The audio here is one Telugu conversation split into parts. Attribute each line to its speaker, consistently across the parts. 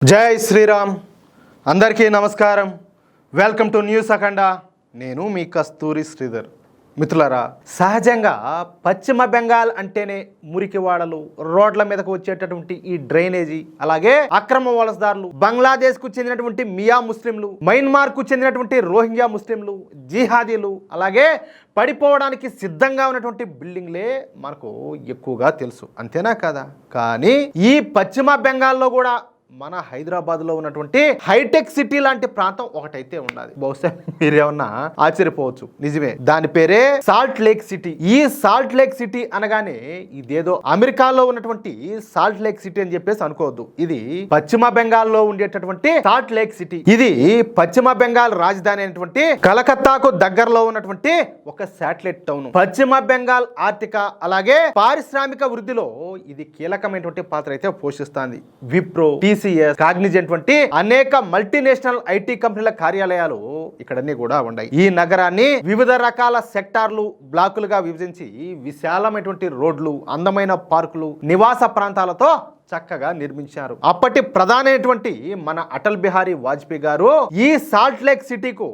Speaker 1: జై శ్రీరామ్. అందరికీ నమస్కారం. వెల్కమ్ టు న్యూస్ అఖండ. నేను మీ కస్తూరి శ్రీధర్. మిత్రులారా, సహజంగా పశ్చిమ బెంగాల్ అంటేనే మురికివాడలు, రోడ్ల మీదకు వచ్చేటటువంటి ఈ డ్రైనేజీ, అలాగే అక్రమ వలసదారులు, బంగ్లాదేశ్కు చెందినటువంటి మియా ముస్లింలు, మయన్మార్కు చెందినటువంటి రోహింగ్యా ముస్లింలు, జిహాదీలు, అలాగే పడిపోవడానికి సిద్ధంగా ఉన్నటువంటి బిల్డింగ్లే మనకు ఎక్కువగా తెలుసు. అంతేనా కదా? కానీ ఈ పశ్చిమ బెంగాల్లో కూడా మన హైదరాబాద్లో ఉన్నటువంటి హైటెక్ సిటీ లాంటి ప్రాంతం ఒకటైతే ఉన్నది. బహుశా మీరేమన్నా ఆశ్చర్యపోవచ్చు. నిజమే, దాని పేరే సాల్ట్ లేక్ సిటీ. ఈ సాల్ట్ లేక్ సిటీ అనగానే ఇదేదో అమెరికాలో ఉన్నటువంటి సాల్ట్ లేక్ సిటీ అని చెప్పేసి అనుకోవద్దు. ఇది పశ్చిమ బెంగాల్లో ఉండేటటువంటి సాల్ట్ లేక్ సిటీ. ఇది పశ్చిమ బెంగాల్ రాజధాని అయినటువంటి కలకత్తాకు దగ్గరలో ఉన్నటువంటి ఒక శాటిలైట్ టౌన్. పశ్చిమ బెంగాల్ ఆర్థిక అలాగే పారిశ్రామిక వృద్ధిలో ఇది కీలకమైనటువంటి పాత్ర అయితే పోషిస్తుంది. విప్రో, కాగ్నిజెంట్ వంటి అనేక మల్టీనేషనల్ ఐటీ కంపెనీల కార్యాలయాలు ఇక్కడన్నీ కూడా ఉన్నాయి. ఈ నగరాన్ని వివిధ రకాల సెక్టార్లు, బ్లాకులుగా విభజించి విశాలమైనటువంటి రోడ్లు, అందమైన పార్కులు, నివాస ప్రాంతాలతో చక్కగా నిర్మించారు. అప్పటి ప్రధానమైనటువంటి మన అటల్ బిహారీ వాజ్పేయి గారు ఈ సాల్ట్ లేక్ సిటీకు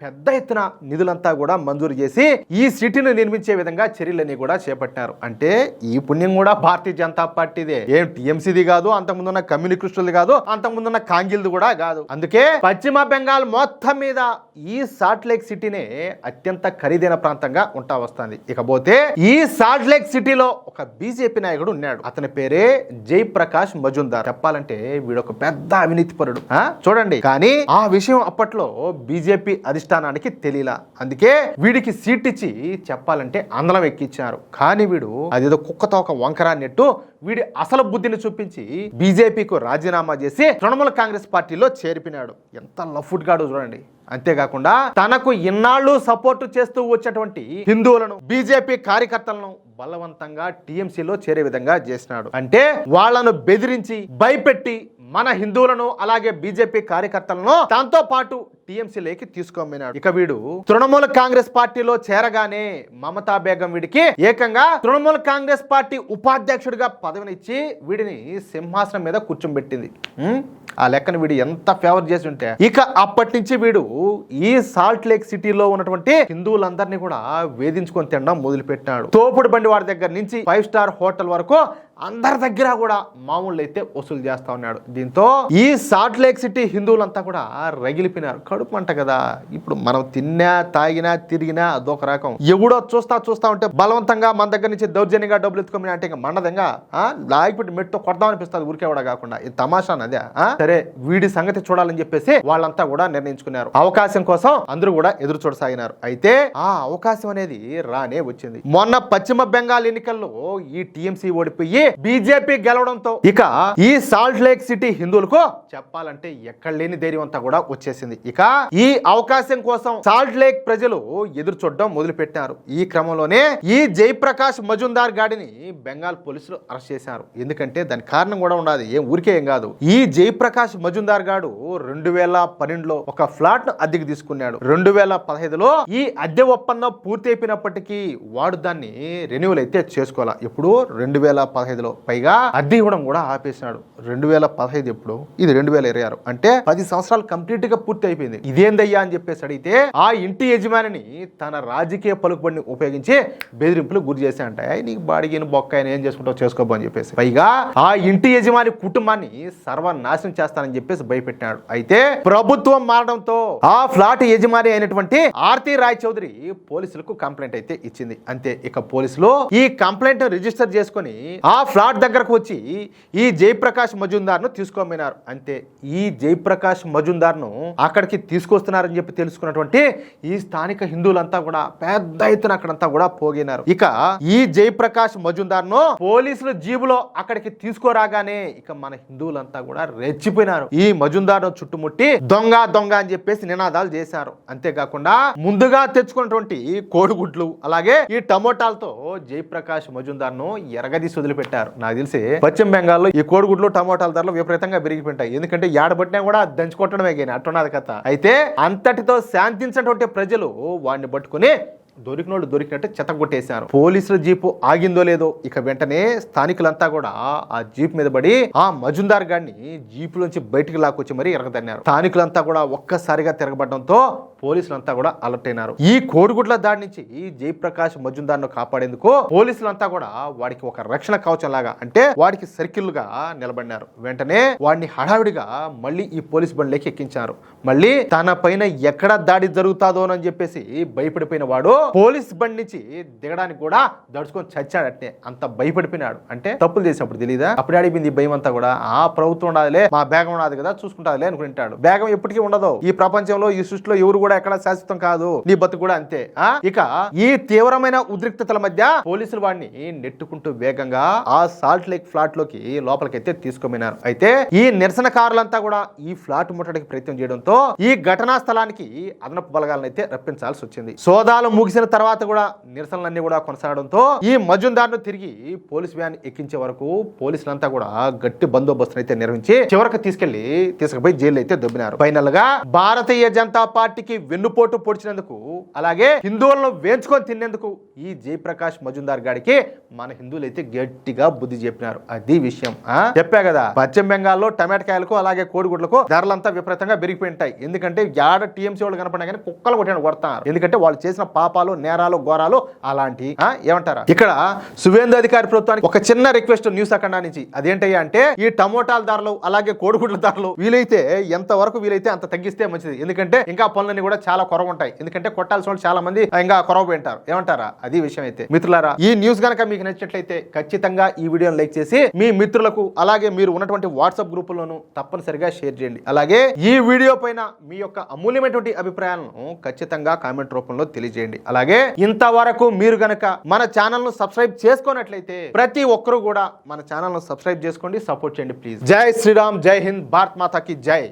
Speaker 1: పెద్ద ఎత్తున నిధులంతా కూడా మంజూరు చేసి ఈ సిటీని నిర్మించే విధంగా చర్యలన్నీ కూడా చేపట్టారు. అంటే ఈ పుణ్యం కూడా భారతీయ జనతా పార్టీదే. ఏం టీఎంసీది కాదు, అంతకుముందున్న కమ్యూనిస్టులది కాదు, అంతకుముందున్న కాంగిల్ది కూడా కాదు. అందుకే పశ్చిమ బెంగాల్ మొత్తం మీద ఈ సాల్ట్ లేక్ సిటీనే అత్యంత ఖరీదైన ప్రాంతంగా ఉంటా వస్తుంది. ఇకపోతే ఈ సాల్ట్ లేక్ సిటీలో ఒక బీజేపీ నాయకుడు ఉన్నాడు. అతని పేరే జయప్రకాష్ మజుందార్. చెప్పాలంటే వీడొక పెద్ద అవినీతి పరుడు. చూడండి, కానీ ఆ విషయం అప్పట్లో బీజేపీ అధిష్టానానికి తెలియలా. అందుకే వీడికి సీట్ ఇచ్చి చెప్పాలంటే అందలం ఎక్కించారు. కానీ వీడు అదేదో కుక్కతో ఒక వంకరా నెట్టు వీడి అసలు బుద్ధిని చూపించి బీజేపీకు రాజీనామా చేసి తృణమూల కాంగ్రెస్ పార్టీలో చేరిపినాడు. ఎంత లఫ్ట్ గాడు చూడండి. అంతేకాకుండా తనకు ఇన్నాళ్ళు సపోర్టు చేస్తూ వచ్చేటువంటి హిందువులను, బీజేపీ కార్యకర్తలను బలవంతంగా టీఎంసీలో చేరే విధంగా చేసినాడు. అంటే వాళ్లను బెదిరించి భయపెట్టి మన హిందువులను అలాగే బీజేపీ కార్యకర్తలను తనతో పాటు టీఎంసీలోకి తీసుకోమన్నాడు. ఇక వీడు తృణమూల కాంగ్రెస్ పార్టీలో చేరగానే మమతా బేగం వీడికి ఏకంగా తృణమూల కాంగ్రెస్ పార్టీ ఉపాధ్యక్షుడిగా పదవినిచ్చి వీడిని సింహాసనం మీద కూర్చోబెట్టింది. ఆ లెక్కన వీడు ఎంత ఫేవర్ చేసి ఉంటే ఇక అప్పటి నుంచి వీడు ఈ సాల్ట్ లేక్ సిటీలో ఉన్నటువంటి హిందువులందరినీ కూడా వేధించుకొని తినడం మొదలుపెట్టాడు. తోపుడు బండి వాడి దగ్గర నుంచి 5 స్టార్ హోటల్ వరకు అందరి దగ్గర కూడా మామూలు అయితే వసూలు చేస్తా ఉన్నాడు. దీంతో ఈ సాల్ట్ లేక్ సిటీ హిందువులంతా కూడా రగిలిపోయినారు. కడుపు అంట కదా, ఇప్పుడు మనం తిన్నా, తాగినా, తిరిగినా అదొక రకం. ఎవడో చూస్తా ఉంటే బలవంతంగా మన దగ్గర నుంచి దౌర్జన్యంగా డబ్బులు ఎత్తుకోమని అంటే మండదంగా లాగిపెట్టి మెట్టు కొడదామనిపిస్తుంది. ఊరికేవడా కాకుండా ఇది తమాషా అదే. సరే, వీడి సంగతి చూడాలని చెప్పేసి వాళ్ళంతా కూడా నిర్ణయించుకున్నారు. అవకాశం కోసం అందరూ కూడా ఎదురు చూడసాగినారు. అయితే ఆ అవకాశం అనేది రానే వచ్చింది. మొన్న పశ్చిమ బెంగాల్ ఎన్నికల్లో ఈ టీఎంసీ ఓడిపోయి బీజేపీ గెలవడంతో ఇక ఈ సాల్ట్ లేక్ సిటీ హిందువులకు చెప్పాలంటే ఎక్కడ లేని ధైర్యం అంతా కూడా వచ్చేసింది. ఇక ఈ అవకాశం కోసం సాల్ట్ లేక్ ప్రజలు ఎదురు చూడడం మొదలు పెట్టారు. ఈ క్రమంలోనే ఈ జయప్రకాష్ మజుందార్ గాడిని బెంగాల్ పోలీసులు అరెస్ట్ చేశారు. ఎందుకంటే దానికి కారణం కూడా ఉండదు, ఏం ఊరికే ఏం కాదు. ఈ జయప్రకాష్ మజుందార్ గాడు 2012లో ఒక ఫ్లాట్ ను అద్దెకి తీసుకున్నాడు. 2015లో ఈ అద్దె ఒప్పందం పూర్తి అయిపోయినప్పటికీ వాడు దాన్ని రెన్యువల్ అయితే చేసుకోవాలా. ఇప్పుడు 2015లో పైగా అద్దె ఇవ్వడం కూడా ఆపేసినాడు. 2015 ఎప్పుడు, ఇది 2026, అంటే 10 సంవత్సరాలు కంప్లీట్ గా పూర్తి అయిపోయింది. ఇదేందయ్యా అని చెప్పేసి అడిగితే ఆ ఇంటి యజమానిని తన రాజకీయ పలుకుబడిని ఉపయోగించి బెదిరింపులు గురి చేసి అంటే నీకు బాడిగిన బొక్క ఏం చేసుకుంటావు చేసుకోబో అని చెప్పేసి, పైగా ఆ ఇంటి యజమాని కుటుంబాన్ని సర్వనాశనం చేస్తానని చెప్పేసి భయపెట్టాడు. అయితే ప్రభుత్వం మారడంతో ఆ ఫ్లాట్ యజమాని అయినటువంటి ఆర్తి రాయ్ చౌదరి పోలీసులకు కంప్లైంట్ అయితే ఇచ్చింది. అంతే, ఇక పోలీసులు ఈ కంప్లైంట్ రిజిస్టర్ చేసుకుని ఆ ఫ్లాట్ దగ్గరకు వచ్చి ఈ జయప్రకాష్ మజుందార్ ను తీసుకోమన్నారు. అంతే, ఈ జయప్రకాష్ మజుందార్ ను అక్కడికి తీసుకొస్తున్నారని చెప్పి తెలుసుకున్నటువంటి ఈ స్థానిక హిందువులంతా కూడా పెద్ద ఎత్తున అక్కడంతా కూడా పోగినారు. ఇక ఈ జయప్రకాష్ మజుందార్ ను పోలీసులు జీబులో అక్కడికి తీసుకురాగానే ఇక మన హిందువులంతా కూడా రెచ్చిపోయినారు. ఈ మజుందార్ ను చుట్టుముట్టి దొంగ దొంగ అని చెప్పేసి నినాదాలు చేశారు. అంతేకాకుండా ముందుగా తెచ్చుకున్నటువంటి కోడిగుడ్లు అలాగే ఈ టమోటాలతో జయప్రకాష్ మజుందార్ ను ఎరగదీసి వదిలిపెట్టారు. నాకు తెలిసి పశ్చిమ బెంగాల్లో ఈ కోడిగుడ్లు టమోటాల ధరలు విపరీతంగా పెరిగిపోయింటాయి. ఎందుకంటే ఏడబట్టినా కూడా దంచుకోవటమే కానీ అట్టున్నది కథ. అయితే అంతటితో శాంతించినటువంటి ప్రజలు వాడిని పట్టుకుని దొరికినోళ్ళు దొరికినట్టు చెత్తగొట్టేశారు. పోలీసుల జీపు ఆగిందో లేదో ఇక వెంటనే స్థానికులంతా కూడా ఆ జీప్ మీద పడి ఆ మజుందార్ గారిని జీపులోంచి బయటికి లాక్కొచ్చి మరీ ఎరగదన్నారు. స్థానికులంతా కూడా ఒక్కసారిగా తిరగబడడంతో పోలీసులంతా కూడా అలర్ట్ అయినారు. ఈ కోడిగుడ్ల దాడి నుంచి జయప్రకాష్ మజుందార్ను కాపాడేందుకు పోలీసులంతా కూడా వాడికి ఒక రక్షణ కవచం లాగా అంటే వాడికి సర్కిల్ గా నిలబడినారు. వెంటనే వాడిని హడావిడిగా మళ్ళీ ఈ పోలీస్ బండిలోకి ఎక్కించారు. మళ్ళీ తన పైన ఎక్కడ దాడి జరుగుతాదోనని చెప్పేసి భయపడిపోయిన వాడు పోలీస్ బండి నుంచి దిగడానికి కూడా దడుచుకొని చచ్చాడట్టే. అంత భయపడిపోయినాడు. అంటే తప్పులు చేసినప్పుడు తెలీదా? అప్పుడు అడిగింది ఈ భయం అంతా కూడా ప్రభుత్వం ఉండాలిలే, మా బేగం ఉన్నది కదా చూసుకుంటాదిలే అనుకుంటాడు. బేగం ఎప్పటికీ ఉండదు. ఈ ప్రపంచంలో ఈ సృష్టిలో ఎవరు కూడా ఎక్కడ శాశ్వతం కాదు. నీ బతుకు కూడా అంతే. ఇక ఈ తీవ్రమైన ఉద్రిక్తతల మధ్య పోలీసులు వాడిని నెట్టుకుంటూ వేగంగా ఆ సాల్ట్ లేక్ ఫ్లాట్ లోకి లోపలికైతే తీసుకుపోయినారు. అయితే ఈ నిరసనకారులంతా కూడా ఈ ఫ్లాట్ ముట్టడికి ప్రయత్నం చేయడంతో ఈ ఘటనా స్థలానికి అదనపు బలగాలను అయితే రప్పించాల్సి వచ్చింది. సోదాలు ముగిసిన తర్వాత కూడా నిరసనలన్నీ కూడా కొనసాగడంతో ఈ మజుందార్ను తిరిగి పోలీస్ వ్యాన్ ఎక్కించే వరకు పోలీసులంతా కూడా గట్టి బందోబస్తును అయితే నిర్వహించి చివరికి తీసుకుపోయి జైలు అయితే దొబ్బినారు. ఫైనల్ గా భారతీయ జనతా పార్టీకి వెన్నుపోటు పొడిచినందుకు అలాగే హిందువులను వేంచుకొని తినేందుకు ఈ జయప్రకాష్ మజుందార్ గారికి మన హిందువులు అయితే గట్టిగా బుద్ధి చెప్పినారు. అది విషయం. చెప్పా కదా, పశ్చిమ బెంగాల్లో టమాటకాయలకు అలాగే కోడిగుడ్లకు ధరలంతా విపరీతంగా పెరిగిపోయి ఉంటాయి. ఎందుకంటే యాడ టీఎంసీ వాళ్ళు కనపడినా కానీ కుక్కలు కొట్టాను కొడతారు. ఎందుకంటే వాళ్ళు చేసిన పాపాలు నేరాలు ఘోరాలు అలాంటి. ఏమంటారా? ఇక్కడ సువేంద్ర అధికారి ప్రభుత్వానికి ఒక చిన్న రిక్వెస్ట్ న్యూస్ అఖండా నుంచి. అదేంటయ్యా అంటే ఈ టమోటాల ధరలు అలాగే కోడిగుడ్ల ధరలు వీలైతే ఎంత వరకు వీలైతే అంత తగ్గిస్తే మంచిది. ఎందుకంటే ఇంకా పనులన్నీ కూడా చాలా కొరవ ఉంటాయి. ఎందుకంటే కొట్టాల్సిన వాళ్ళు చాలా మంది ఇంకా కొరవ పోయింటారు. ఏమంటారా? అది విషయం అయితే మిత్రులారా, ఈ న్యూస్ గనక మీకు నచ్చినట్లయితే ఖచ్చితంగా ఈ వీడియోని లైక్ చేసి మీ మిత్రులకు అలాగే మీరు ఉన్నటువంటి వాట్సాప్ గ్రూపుల్లోనూ తప్పనిసరిగా షేర్ చేయండి. అలాగే ఈ వీడియో పైన మీ యొక్క అమూల్యమైనటువంటి అభిప్రాయాలను ఖచ్చితంగా కామెంట్ రూపంలో తెలియజేయండి. అలాగే ఇంతవరకు మీరు గనక మన ఛానల్ ను సబ్స్క్రైబ్ చేసుకున్నట్లయితే ప్రతి ఒక్కరూ కూడా మన ఛానల్ ను సబ్స్క్రైబ్ చేసుకోండి, సపోర్ట్ చేయండి ప్లీజ్. జై శ్రీరామ్, జై హింద్, భారత్ మాతా కీ జై.